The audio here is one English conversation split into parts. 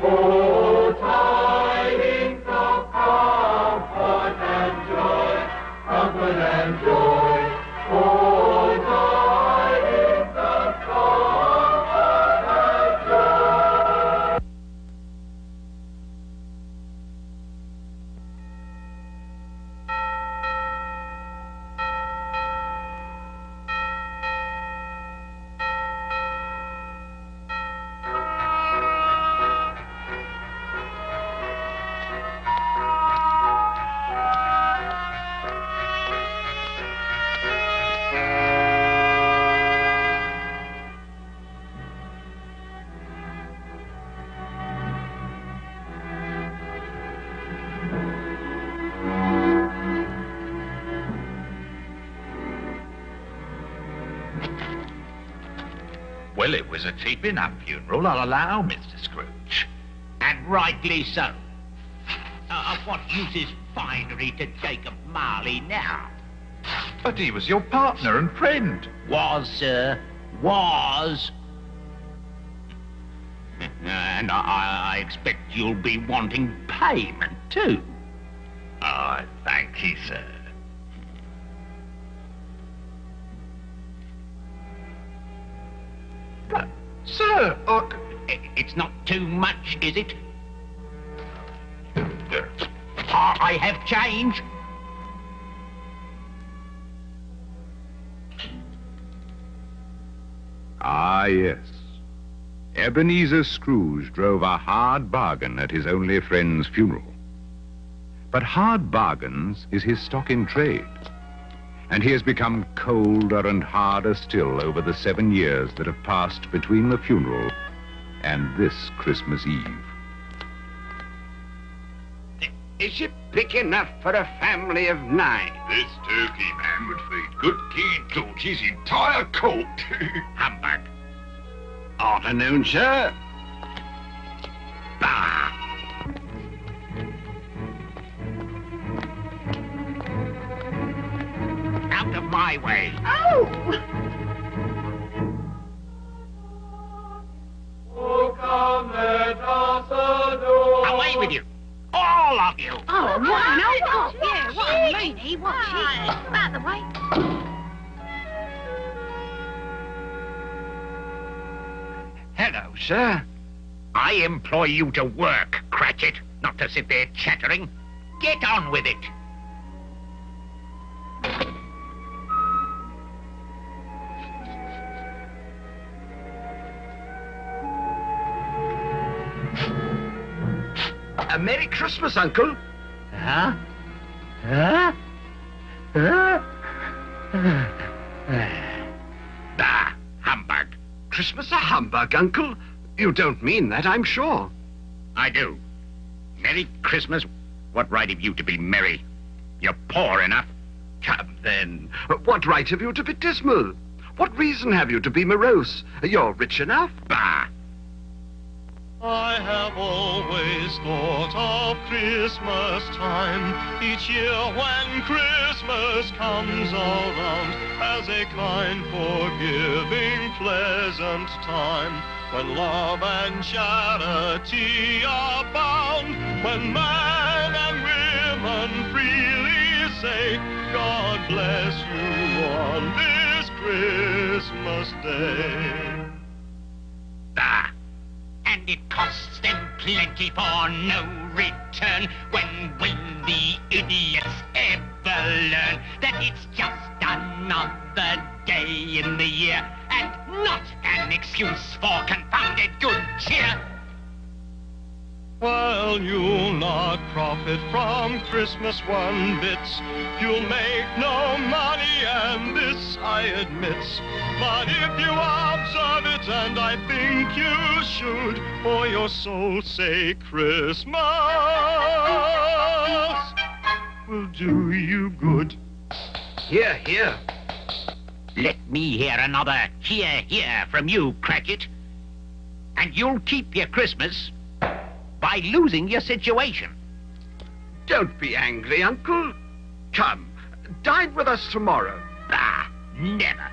Oh, tidings of comfort and joy, comfort and joy. Oh, tidings of comfort and joy. Well, it was a cheap enough funeral, I'll allow, Mr. Scrooge. And rightly so. Of what use is finery to Jacob Marley now? But he was your partner and friend. Was, sir. Was. And I expect you'll be wanting payment, too. I thank you, sir. But, sir, It's not too much, is it? I have change. Ah, yes. Ebenezer Scrooge drove a hard bargain at his only friend's funeral. But hard bargains is his stock in trade. And he has become colder and harder still over the 7 years that have passed between the funeral and this Christmas Eve. Is it big enough for a family of 9? This turkey man would feed good King George's entire court. Humbug. Afternoon, sir. Bah. Out of my way. Oh, come, let us adore. Away with you. All of you. Oh, what an old yeah, what a loony, what she... Out the way. Hello, sir. I employ you to work, Cratchit, not to sit there chattering. Get on with it. A Merry Christmas, Uncle. Huh? Huh? Huh? Bah, humbug. Christmas a humbug, Uncle? You don't mean that, I'm sure. I do. Merry Christmas. What right have you to be merry? You're poor enough. Come, then. What right have you to be dismal? What reason have you to be morose? You're rich enough. Bah. I have always thought of Christmas time, each year when Christmas comes around, as a kind, forgiving, pleasant time, when love and charity are bound, when men and women freely say, God bless you on this Christmas Day. Bah. And it costs them plenty for no return. When will the idiots ever learn that it's just another day in the year and not an excuse for confounded good cheer? While you'll not profit from Christmas one bit, you'll make no money, and this I admit. But if you observe it, and I think you should, for your soul's sake, Christmas will do you good. Hear, hear. Let me hear another hear, hear from you, Cratchit. And you'll keep your Christmas by losing your situation. Don't be angry, Uncle. Come, dine with us tomorrow. Bah, never.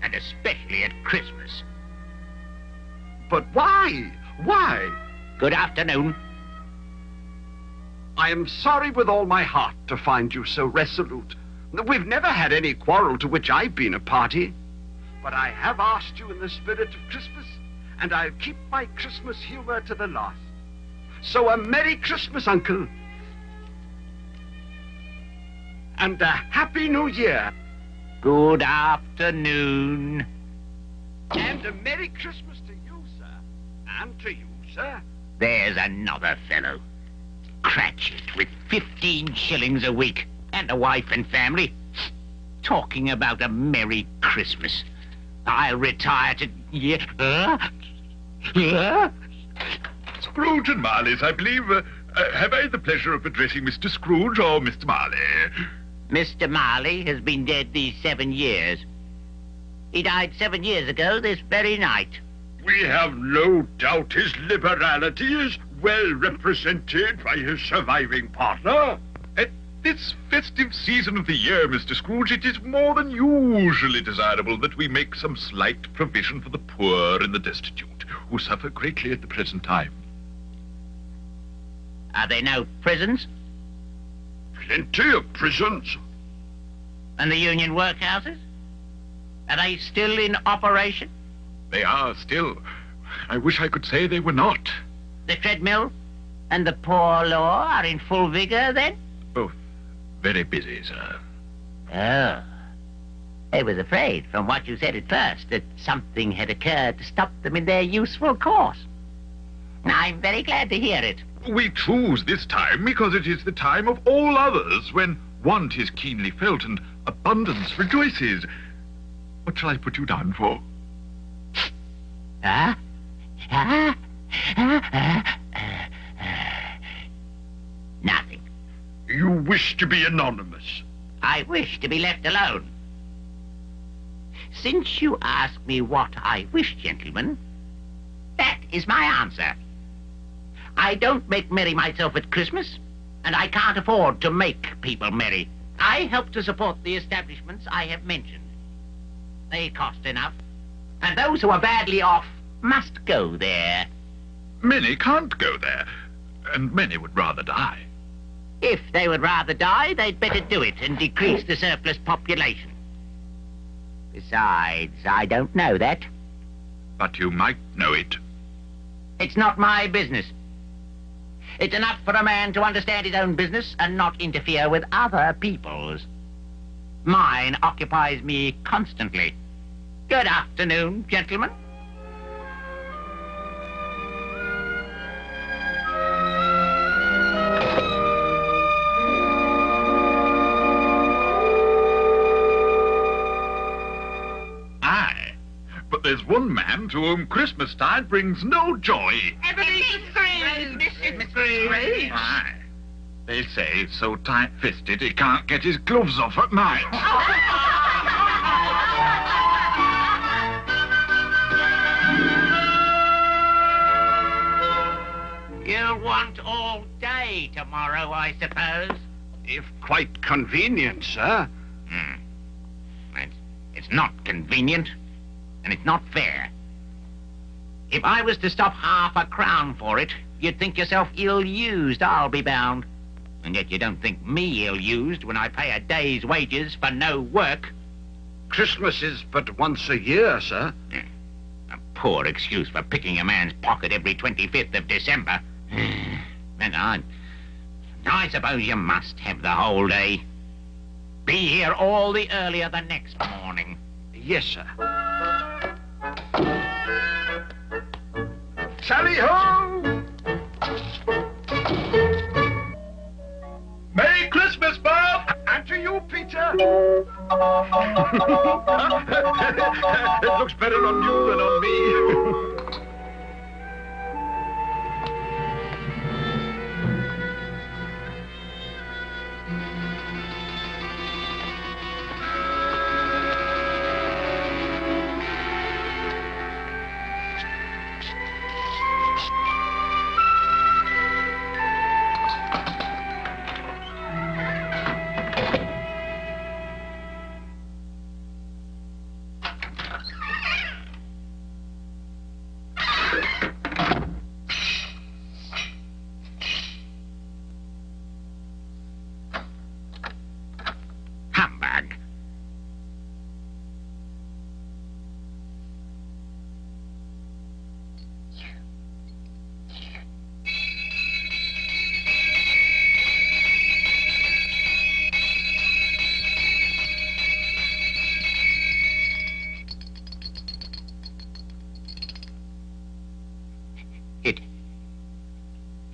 And especially at Christmas. But why? Why? Good afternoon. I am sorry with all my heart to find you so resolute. We've never had any quarrel to which I've been a party. But I have asked you in the spirit of Christmas, and I'll keep my Christmas humor to the last. So a Merry Christmas, Uncle. And a Happy New Year. Good afternoon. And a Merry Christmas to you, sir. And to you, sir. There's another fellow. Cratchit with 15 shillings a week and a wife and family. Talking about a Merry Christmas. I'll retire to... Scrooge and Marley's, I believe. Have I the pleasure of addressing Mr. Scrooge or Mr. Marley? Mr. Marley has been dead these 7 years. He died 7 years ago this very night. We have no doubt his liberality is well represented by his surviving partner. At this festive season of the year, Mr. Scrooge, it is more than usually desirable that we make some slight provision for the poor and the destitute, who suffer greatly at the present time. Are there no prisons? Plenty of prisons. And the union workhouses? Are they still in operation? They are still. I wish I could say they were not. The treadmill and the poor law are in full vigor, then? Both very busy, sir. Oh. I was afraid, from what you said at first, that something had occurred to stop them in their useful course. I'm very glad to hear it. We choose this time because it is the time of all others when want is keenly felt and abundance rejoices. What shall I put you down for? Nothing. You wish to be anonymous. I wish to be left alone. Since you ask me what I wish, gentlemen, that is my answer. I don't make merry myself at Christmas, and I can't afford to make people merry. I help to support the establishments I have mentioned. They cost enough, and those who are badly off must go there. Many can't go there, and many would rather die. If they would rather die, they'd better do it and decrease the surplus population. Besides, I don't know that. But you might know it. It's not my business. It's enough for a man to understand his own business and not interfere with other people's. Mine occupies me constantly. Good afternoon, gentlemen. Aye, but there's one man to whom Christmastide brings no joy. Ebenezer Scrooge. Aye. They say he's so tight-fisted he can't get his gloves off at night. You'll want all day tomorrow, I suppose. If quite convenient, sir. It's not convenient, and it's not fair. If I was to stop half a crown for it, you'd think yourself ill-used, I'll be bound. And yet you don't think me ill-used when I pay a day's wages for no work. Christmas is but once a year, sir. A poor excuse for picking a man's pocket every 25th of December. And I suppose you must have the whole day. Be here all the earlier the next morning. Yes, sir. Sally ho! Merry Christmas, Bob! And to you, Peter. It looks better on you than on me.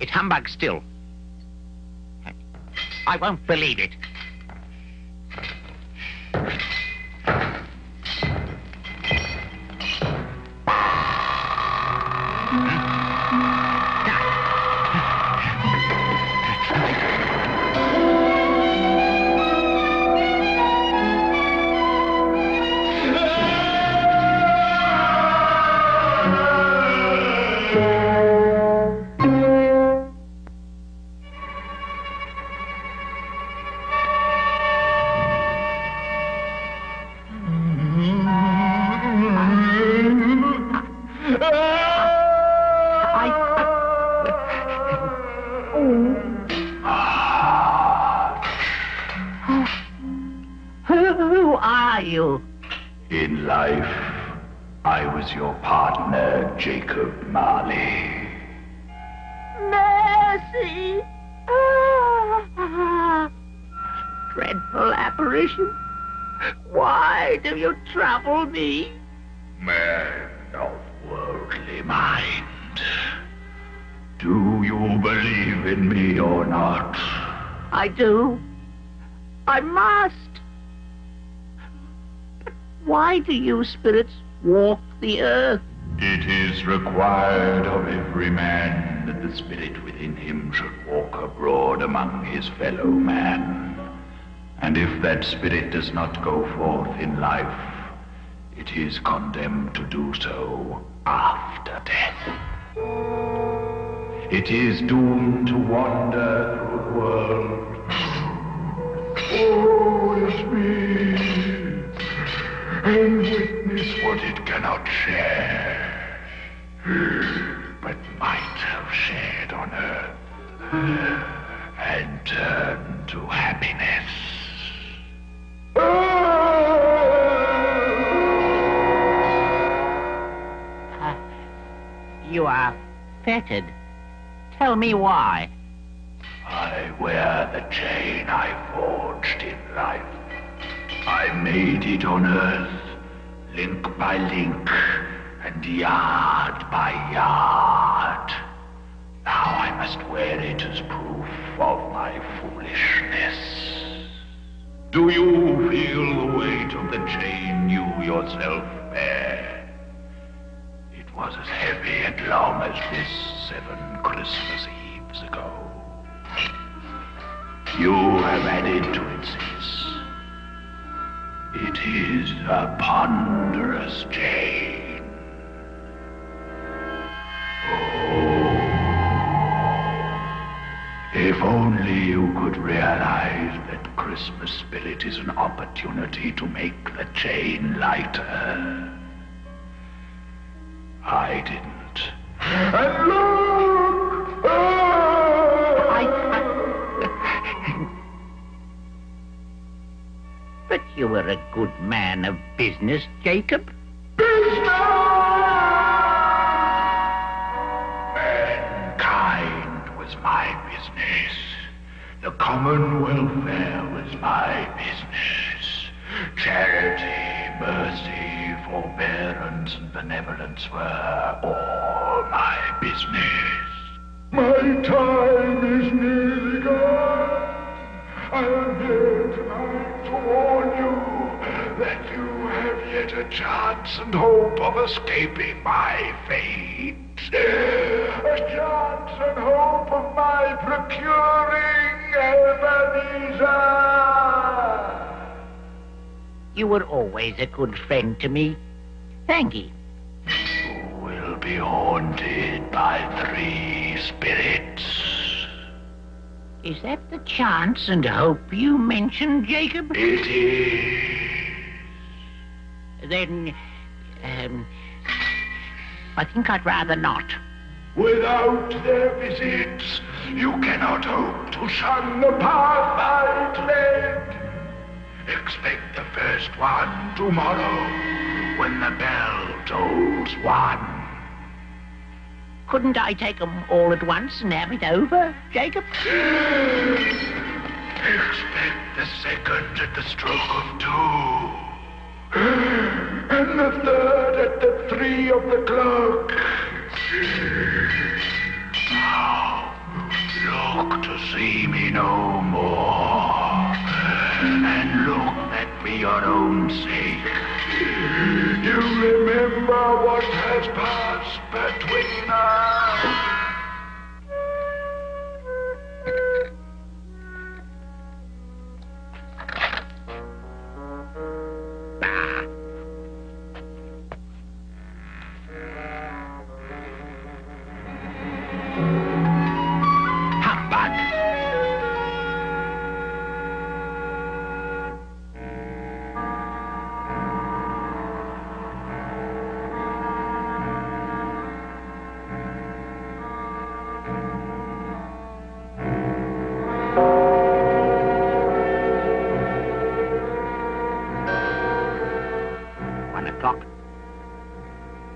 It's humbug still. I won't believe it. Who are you? In life, I was your partner, Jacob Marley. Mercy! Dreadful apparition. Why do you trouble me? Man of worldly mind, do you believe in me or not? I do. I must. But why do you spirits walk the earth? It is required of every man that the spirit within him should walk abroad among his fellow man. And if that spirit does not go forth in life, it is condemned to do so after death. It is doomed to wander through the world. Oh, it's me, and witness what it cannot share, but might have shared on earth, and turn to happiness. You are fettered. Tell me why. I wear the chain I forged in life. I made it on earth, link by link, and yard by yard. Now I must wear it as proof of my foolishness. Do you feel the weight of the chain you yourself bear? It was as heavy and long as this 7 Christmas Eves ago. You have added to it since. It is a ponderous chain. Oh, if only you could realize that Christmas spirit is an opportunity to make the chain lighter. I didn't. And look! But you were a good man of business, Jacob. Mankind was my business. The common welfare was my business. Charity, mercy, forbearance, and benevolence were all my business. My time is nearly gone. I am here tonight to warn you that you have yet a chance and hope of escaping my fate. A chance and hope of my procuring Ebenezer. You were always a good friend to me. Thank you. You will be haunted by 3 spirits. Is that the chance and hope you mentioned, Jacob? It is. Then, I think I'd rather not. Without their visits, you cannot hope to shun the path I tread. Expect the first one tomorrow, when the bell tolls 1. Couldn't I take them all at once and have it over, Jacob? Expect the second at the stroke of 2. And the third at the 3 of the clock. Now, see me no more, and look at me your own sake. You remember what has passed between us.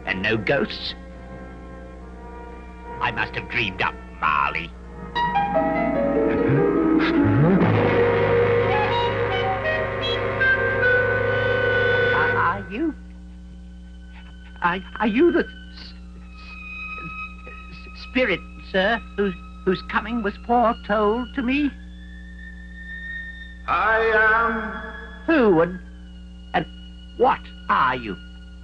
And no ghosts? I must have dreamed up Marley. Are you the spirit, sir, whose coming was foretold to me? I am. Who and what are you?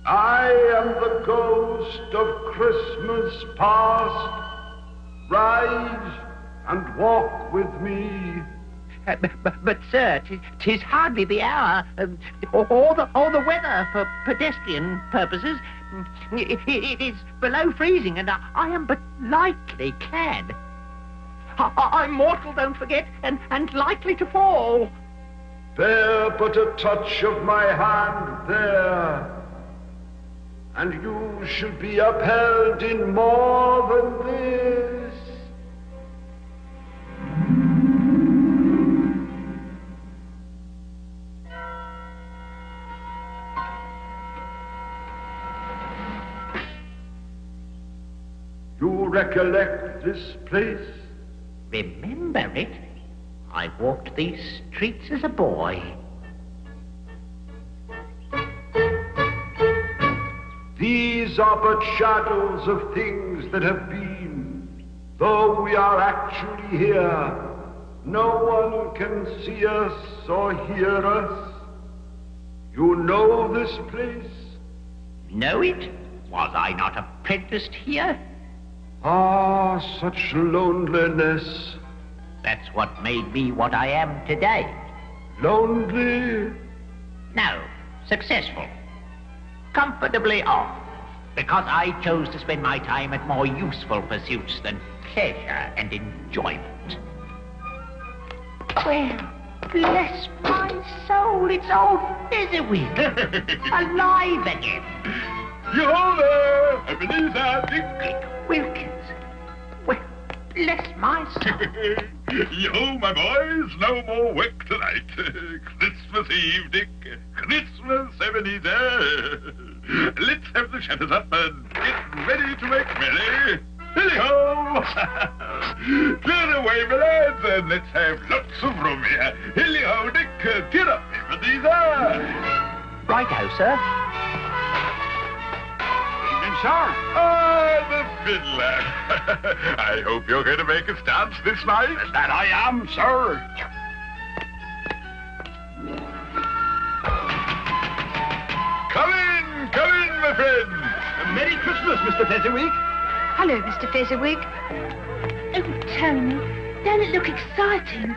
I am the ghost of Christmas past. Rise and walk with me. But sir, 'tis hardly the hour, or the weather for pedestrian purposes. It is below freezing, and I am but lightly clad. I'm mortal, don't forget, and likely to fall. Bear but a touch of my hand there, and you shall be upheld in more than this. You recollect this place? Remember it? I walked these streets as a boy. These are but shadows of things that have been. Though we are actually here, no one can see us or hear us. You know this place? Know it? Was I not apprenticed here? Ah, such loneliness. That's what made me what I am today. Lonely? No, successful. Comfortably off, because I chose to spend my time at more useful pursuits than pleasure and enjoyment. Well, bless my soul, it's old Fezziwig, alive again. Yo there, Ebenezer, Dick. Wilkins, well, bless my soul. Yo, my boys, no more work tonight. Christmas Eve, Dick. Christmas, Ebenezer. Let's have the shutters up and get ready to make merry. Hilly-ho! Clear away, my lads, and let's have lots of room here. Hilly-ho, Dick. Get up, Ebenezer. Righto, sir. Evening, sir. Ah, the fiddler. I hope you're going to make us dance this night. That I am, sir. Come in, my friend. Merry Christmas, Mr. Fezziwig. Hello, Mr. Fezziwig. Oh, Tony, don't it look exciting?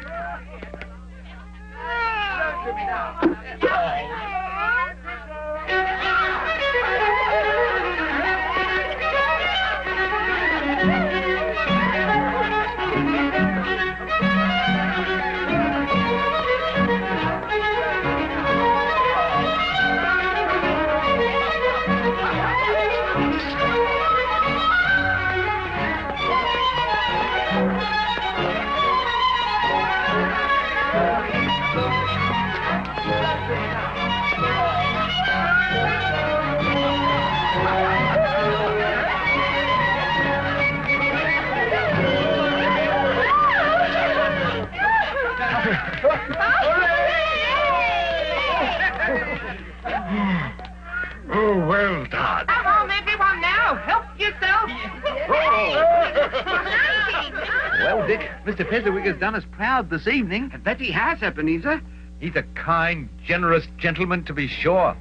Well, Dick, Mr. Fezziwig has done us proud this evening. I bet he has, Ebenezer. He's a kind, generous gentleman, to be sure.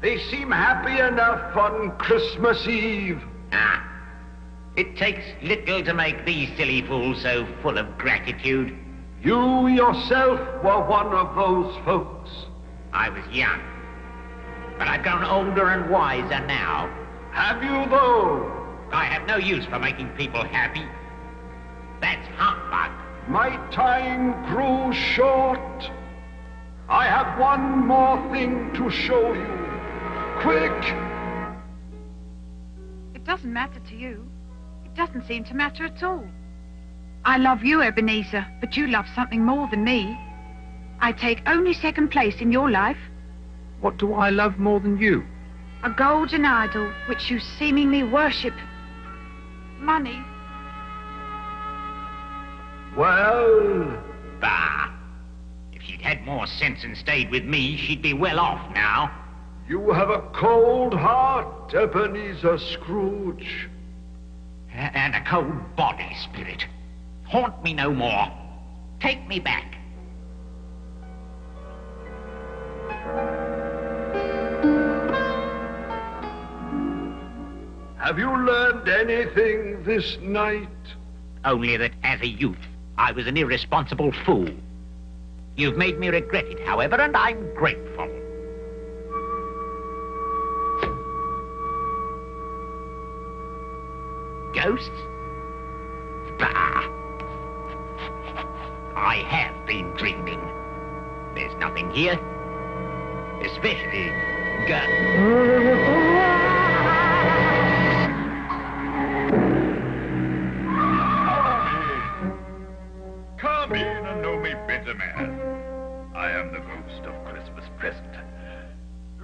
They seem happy enough on Christmas Eve. Ah, it takes little to make these silly fools so full of gratitude. You yourself were one of those folks. I was young, but I've grown older and wiser now. Have you, though? I have no use for making people happy. That's humbug. My time grew short. I have one more thing to show you. Quick! It doesn't matter to you. It doesn't seem to matter at all. I love you, Ebenezer, but you love something more than me. I take only second place in your life. What do I love more than you? A golden idol, which you seemingly worship. Money. Well... Bah! If she'd had more sense and stayed with me, she'd be well off now. You have a cold heart, Ebenezer Scrooge. And a cold body, Spirit. Haunt me no more. Take me back. Have you learned anything this night? Only that as a youth, I was an irresponsible fool. You've made me regret it, however, and I'm grateful. Ghosts? Bah! I have been dreaming. There's nothing here. Especially Come in and know me better, man. I am the ghost of Christmas present.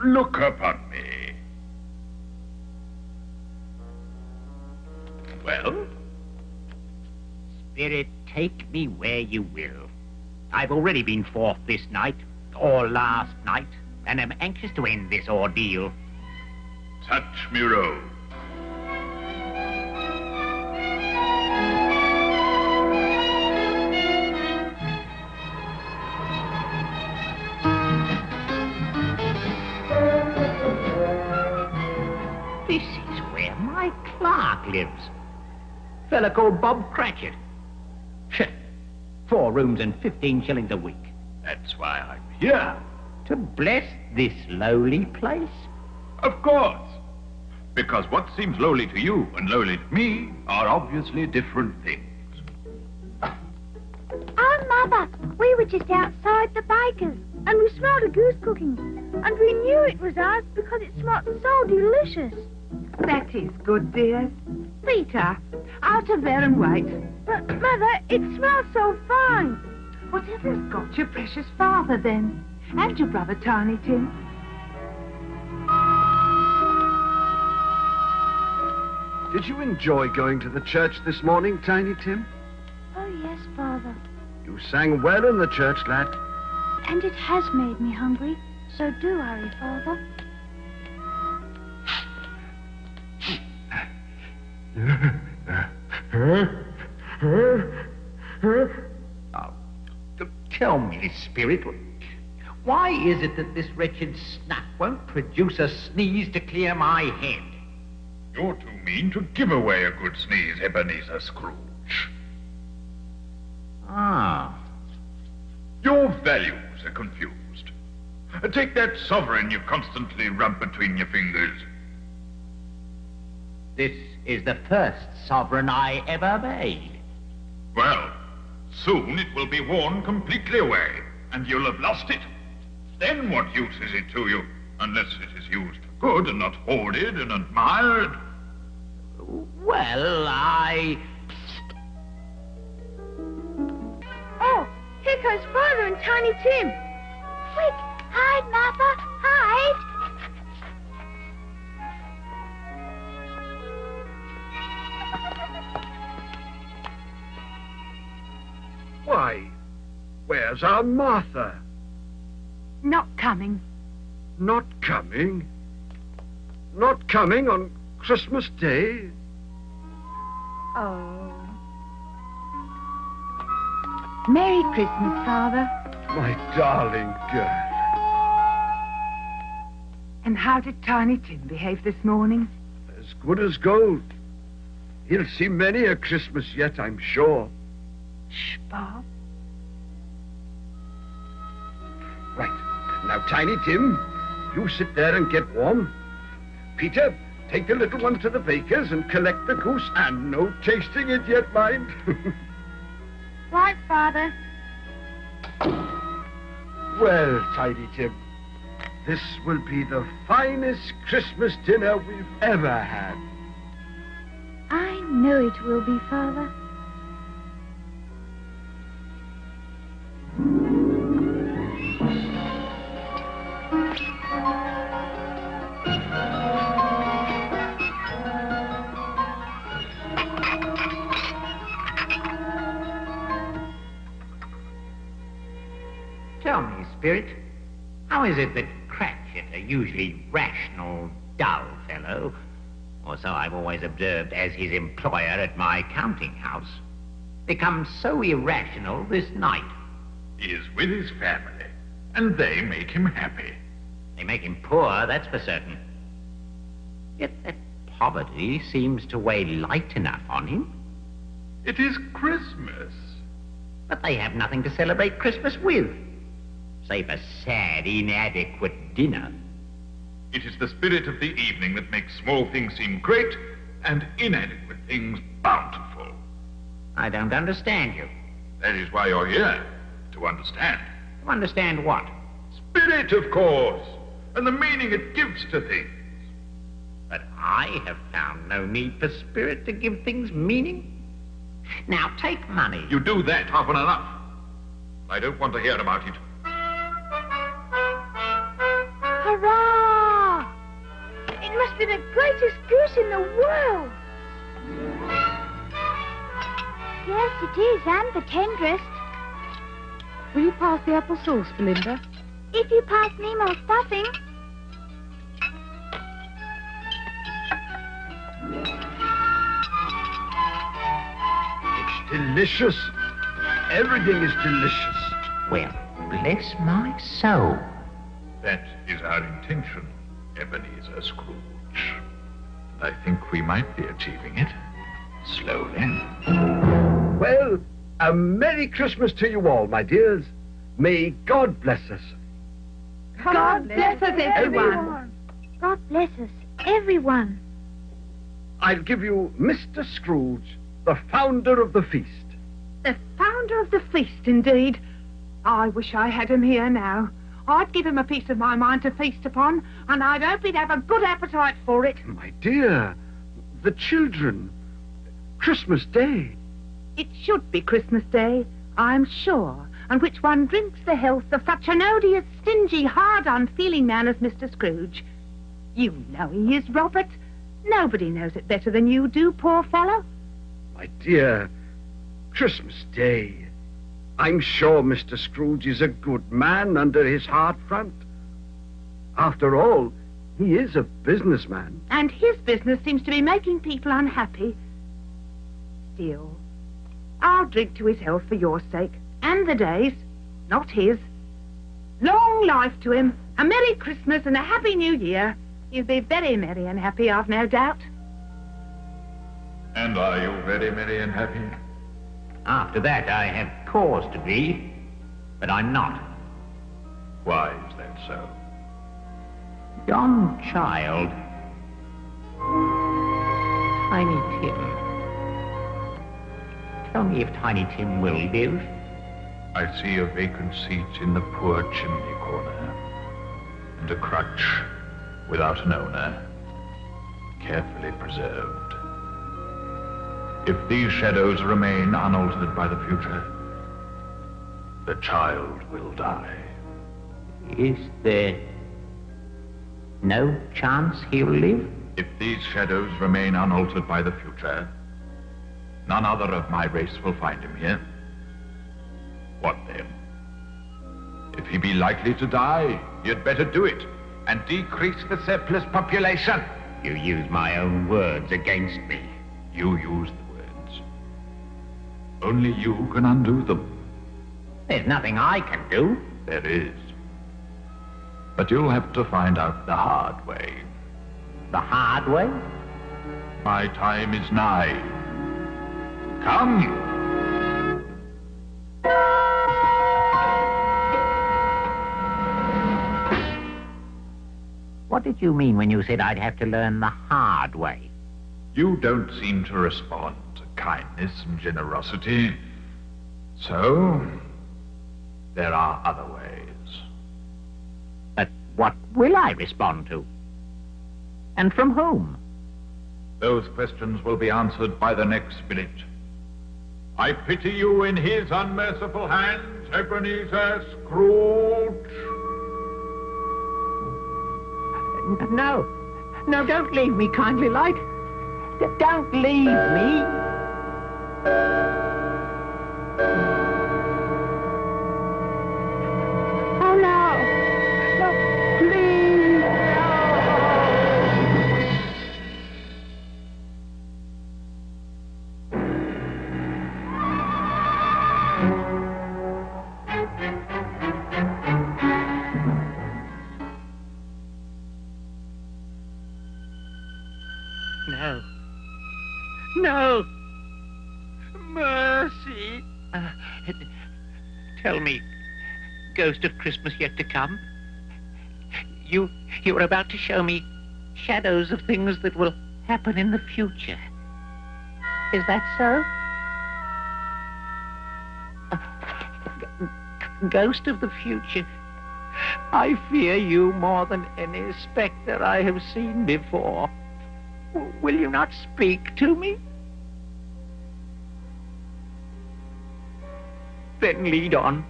Look upon me. Well? Spirit, take me where you will. I've already been forth this night, or last night, and am anxious to end this ordeal. Touch me, Rose. This is where my clerk lives. Fella called Bob Cratchit. 4 rooms and 15 shillings a week. That's why I'm here. To bless this lowly place? Of course. Because what seems lowly to you and lowly to me are obviously different things. Oh, Mother, we were just outside the baker's, and we smelled a goose cooking, and we knew it was ours because it smelled so delicious. That is good, dear. Peter, out of there and wait. But, Mother, it smells so fine. Whatever has got your precious father, then? And your brother, Tiny Tim? Did you enjoy going to the church this morning, Tiny Tim? Oh, yes, Father. You sang well in the church, lad. And it has made me hungry, so do hurry, Father. Tell me, Spirit, why is it that this wretched snuff won't produce a sneeze to clear my head? You're too mean to give away a good sneeze, Ebenezer Scrooge. Ah. Your values are confused. Take that sovereign you constantly rub between your fingers. This is the first sovereign I ever made. Well, soon it will be worn completely away, and you'll have lost it. Then what use is it to you, unless it is used for good and not hoarded and admired? Well, Oh, here comes Father and Tiny Tim. Quick, hide, Mother, hide. Why, where's our Martha? Not coming. Not coming? Not coming on Christmas Day? Oh. Merry Christmas, Father. My darling girl. And how did Tiny Tim behave this morning? As good as gold. He'll see many a Christmas yet, I'm sure. Shh, Bob. Right. Now, Tiny Tim, you sit there and get warm. Peter, take the little one to the baker's and collect the goose. And no tasting it yet, mind. Right, Father. Well, Tiny Tim, this will be the finest Christmas dinner we've ever had. I know it will be, Father. Tell me, Spirit, how is it that Cratchit, a usually rational, dull fellow, or so I've always observed as his employer at my counting house, becomes so irrational this night? He is with his family, and they make him happy. They make him poor, that's for certain. Yet that poverty seems to weigh light enough on him. It is Christmas. But they have nothing to celebrate Christmas with, save a sad, inadequate dinner. It is the spirit of the evening that makes small things seem great and inadequate things bountiful. I don't understand you. That is why you're here, to understand. To understand what? Spirit, of course, and the meaning it gives to things. But I have found no need for spirit to give things meaning. Now, take money. You do that often enough. I don't want to hear about it. Hurrah! It must be the greatest goose in the world. Yes, it is, and the tenderest. Will you pass the apple sauce, Belinda? If you pass me more stuffing. It's delicious. Everything is delicious. Well, bless my soul. That is our intention, Ebenezer Scrooge. I think we might be achieving it. Slowly. Well, a Merry Christmas to you all, my dears. May God bless us. God bless us, everyone. God bless us, everyone. I'll give you Mr. Scrooge, the founder of the feast. The founder of the feast, indeed. I wish I had him here now. I'd give him a piece of my mind to feast upon, and I'd hope he'd have a good appetite for it. My dear, the children. Christmas Day. It should be Christmas Day, I'm sure, on which one drinks the health of such an odious, stingy, hard, unfeeling man as Mr. Scrooge. You know he is, Robert. Nobody knows it better than you do, poor fellow. My dear, Christmas Day. I'm sure Mr. Scrooge is a good man under his hard front. After all, he is a businessman. And his business seems to be making people unhappy. Still, I'll drink to his health for your sake, and the day's, not his. Long life to him, a Merry Christmas and a Happy New Year. He'll be very merry and happy, I've no doubt. And are you very merry and happy? After that, I have cause to be, but I'm not. Why is that so? Young child. Tiny Tim. Tell me if Tiny Tim will live. I see a vacant seat in the poor chimney corner, and a crutch without an owner, carefully preserved. If these shadows remain unaltered by the future, the child will die. Is there no chance he'll live? If these shadows remain unaltered by the future, none other of my race will find him here. What then? If he be likely to die, he had better do it, and decrease the surplus population. You use my own words against me. You use the words. Only you can undo them. There's nothing I can do. There is. But you'll have to find out the hard way. The hard way? My time is nigh. Come. What did you mean when you said I'd have to learn the hard way? You don't seem to respond to kindness and generosity. So, there are other ways. But what will I respond to? And from whom? Those questions will be answered by the next spirit. I pity you in his unmerciful hands, Ebenezer Scrooge. No. No, don't leave me, kindly light. Don't leave me. Oh, no. No, please. No. No. Mercy. Tell me, ghost of Christmas yet to come, you were about to show me shadows of things that will happen in the future. Is that so? Ghost of the future, I fear you more than any spectre I have seen before. Will you not speak to me? Then lead on.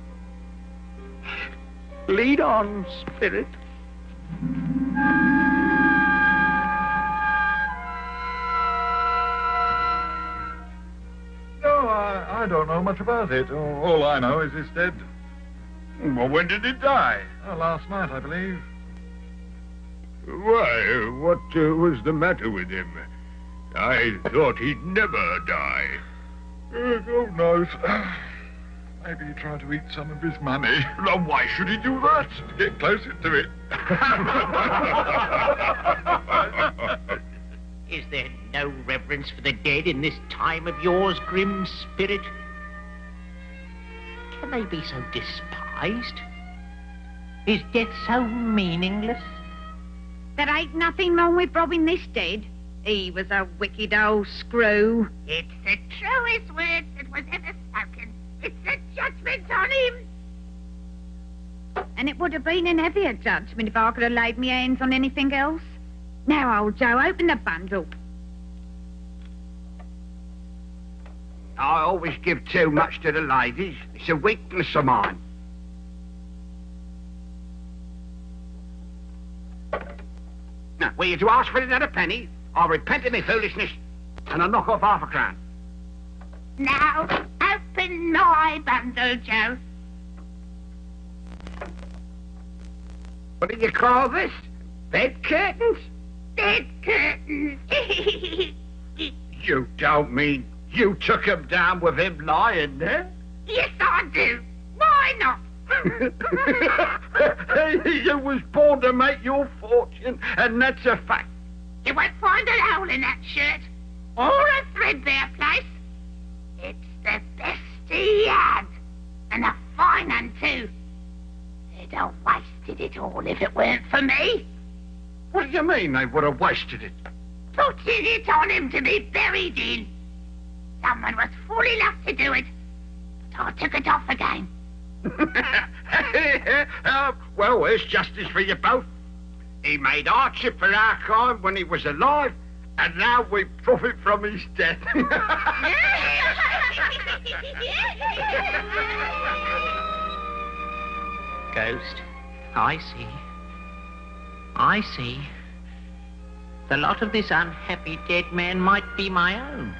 Lead on, spirit. No, I don't know much about it. All I know is he's dead. Well, when did he die? Last night, I believe. Why, what was the matter with him? I thought he'd never die. Who knows? Maybe he tried to eat some of his money. Now, why should he do that? To get closer to it. Is there no reverence for the dead in this time of yours, grim spirit? Can they be so despised? Is death so meaningless? There ain't nothing wrong with robbing this dead. He was a wicked old screw. It's the truest words that was ever spoken. It's a judgment on him. And it would have been an heavier judgment if I could have laid my hands on anything else. Now, old Joe, open the bundle. I always give too much to the ladies. It's a weakness of mine. Now, were you to ask for another penny, I'll repent of my foolishness and I'll knock off half a crown. Now, open my bundle, Joe. What do you call this? Bed curtains? Bed curtains. You don't mean you took him down with him lying there? Yes, I do. Why not? You was born to make your fortune, and that's a fact. You won't find a hole in that shirt, or a threadbare place. It's the best he had, and a fine one too. They'd have wasted it all if it weren't for me. What do you mean they would have wasted it? Putting it on him to be buried in. Someone was fool enough to do it, but I took it off again. Well, there's justice for you both. He made hardship for our kind when he was alive, and now we profit from his death. Ghost, I see. I see. The lot of this unhappy dead man might be my own.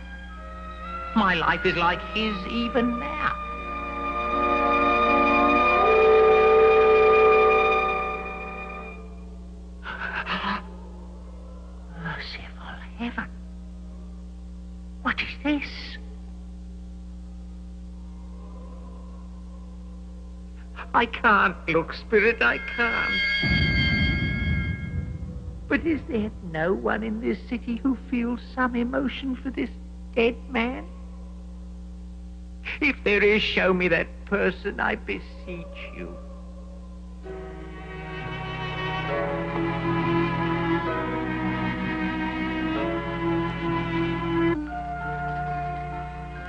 My life is like his even now. Merciful heaven. What is this? I can't look, Spirit, I can't. But is there no one in this city who feels some emotion for this dead man? If there is, show me that person, I beseech you.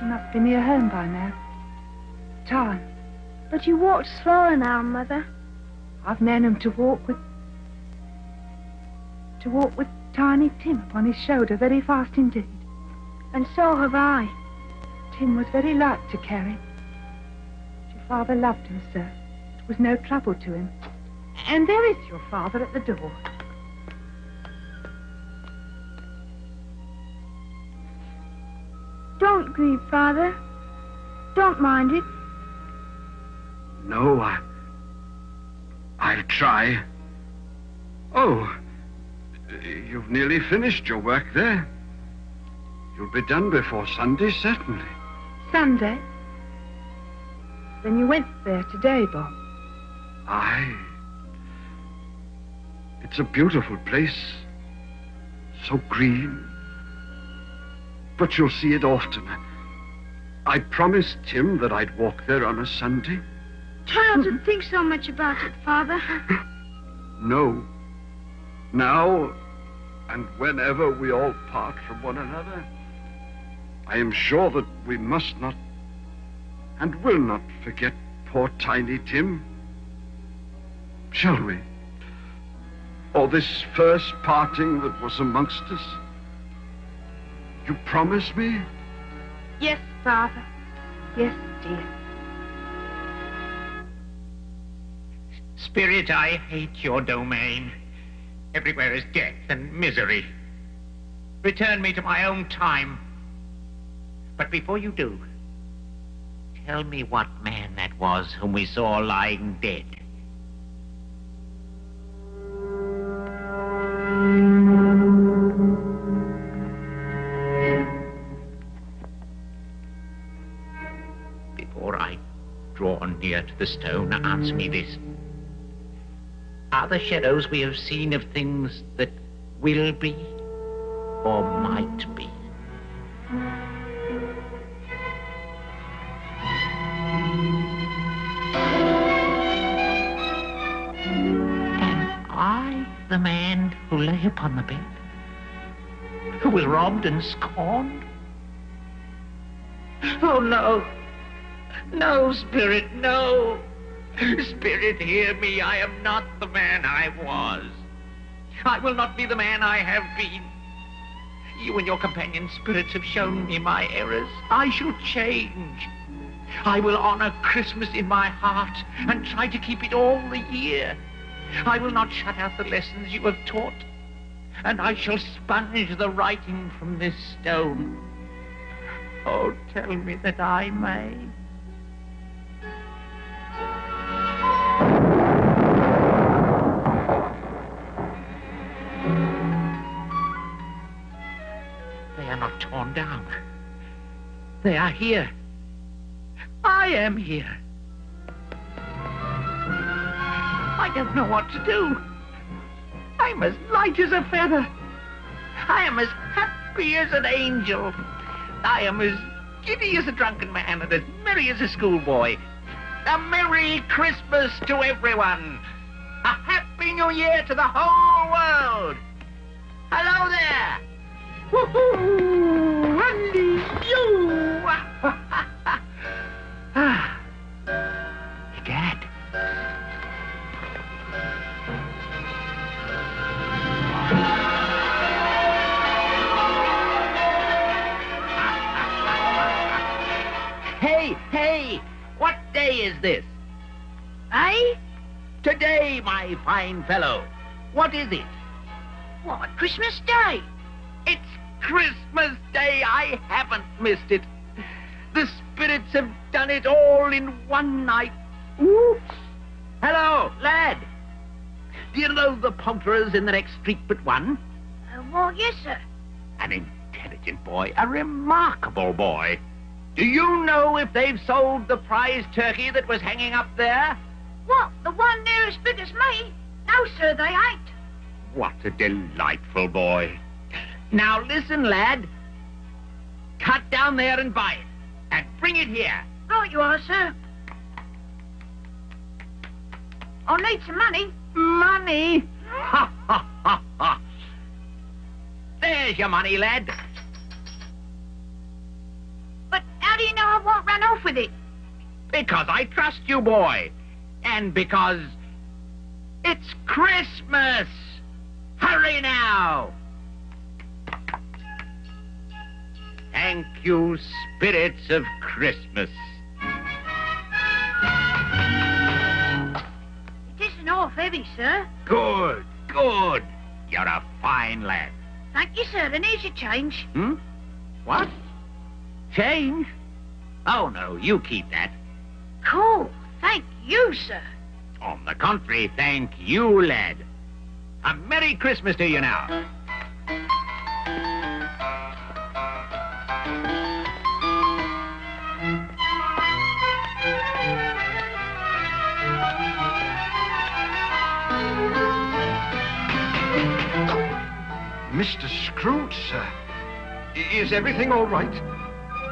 You must be near home by now. Time. But you walked slower now, Mother. I've known him to walk with Tiny Tim upon his shoulder very fast indeed. And so have I. Tim was very light to carry. But your father loved him, sir. It was no trouble to him. And there is your father at the door. Don't grieve, Father. Don't mind it. No, I'll try. Oh, you've nearly finished your work there. You'll be done before Sunday, certainly. Sunday? Then you went there today, Bob? Aye. It's a beautiful place. So green. But you'll see it often. I promised Tim that I'd walk there on a Sunday. Try not to think so much about it, Father. No. Now, and whenever we all part from one another, I am sure that we must not and will not forget poor Tiny Tim. Shall we? Or this first parting that was amongst us? You promise me? Yes, Father. Yes, dear. Spirit, I hate your domain. Everywhere is death and misery. Return me to my own time. But before you do, tell me what man that was whom we saw lying dead. Before I draw near to the stone, answer me this. Are the shadows we have seen of things that will be or might be? Am I the man who lay upon the bed? Who was robbed and scorned? Oh, no. No, Spirit, no. Spirit, hear me. I am not the man I was. I will not be the man I have been. You and your companion spirits have shown me my errors. I shall change. I will honor Christmas in my heart and try to keep it all the year. I will not shut out the lessons you have taught, and I shall sponge the writing from this stone. Oh, tell me that I may. They are not torn down. They are here. I am here. I don't know what to do. I'm as light as a feather. I am as happy as an angel. I am as giddy as a drunken man and as merry as a schoolboy. A Merry Christmas to everyone. A Happy New Year to the whole world. Hello there. Woohoo! Randy, you! Egad. Hey, what day is this? Eh? Today, my fine fellow. What is it? What, Christmas Day? It's Christmas Day. I haven't missed it. The spirits have done it all in one night. Oops. Hello, lad. Do you know the poulterers in the next street but one? Well, yes, sir. An intelligent boy, a remarkable boy. Do you know if they've sold the prize turkey that was hanging up there? What, the one near as big as me? No, sir, they ain't. What a delightful boy. Now listen, lad. Cut down there and buy it. And bring it here. Right you are, sir. I'll need some money. Money? Ha, ha, ha, ha. There's your money, lad. But how do you know I won't run off with it? Because I trust you, boy. And because it's Christmas. Hurry now. Thank you, spirits of Christmas. It isn't half heavy, sir. Good, good. You're a fine lad. Thank you, sir, and here's your change. What? Change? Oh, no, you keep that. Cool. Thank you, sir. On the contrary, thank you, lad. A Merry Christmas to you now. Mr. Scrooge, sir. Is everything all right?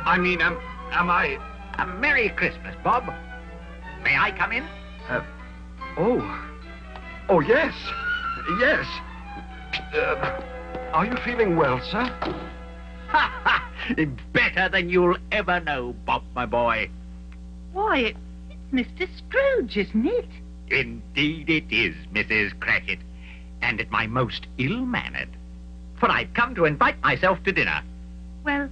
I mean, am I... A Merry Christmas, Bob. May I come in? Oh, yes. Yes. Are you feeling well, sir? Ha ha! Better than you'll ever know, Bob, my boy. Why, it's Mr. Scrooge, isn't it? Indeed it is, Mrs. Cratchit. And at my most ill-mannered. For I've come to invite myself to dinner. Well,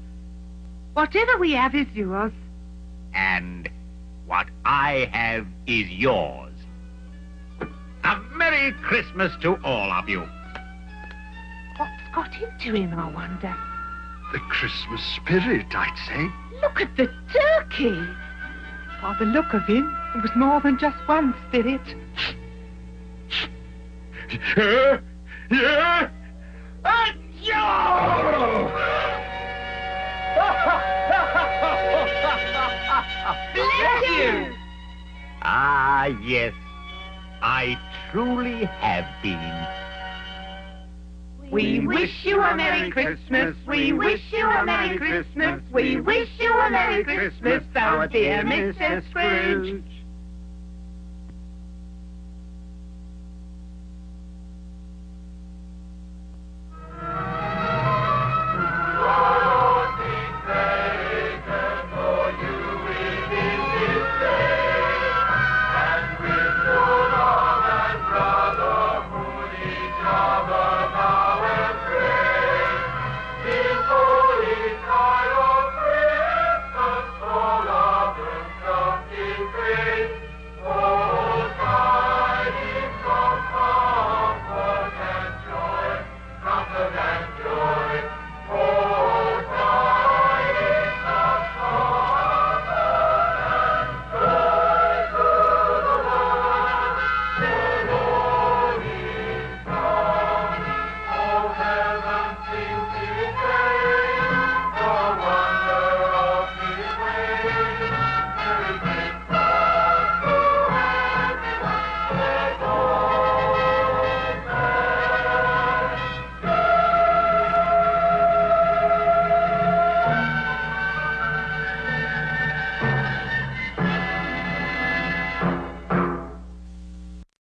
whatever we have is yours. And what I have is yours. A Merry Christmas to all of you. What's got into him, I wonder? The Christmas spirit, I'd say. Look at the turkey. By the look of him, it was more than just one spirit. Yeah? Bless you! Ah, yes. I truly have been. We wish you a Merry Christmas. We wish you a Merry Christmas. We wish you a Merry Christmas, our dear Mr. Scrooge.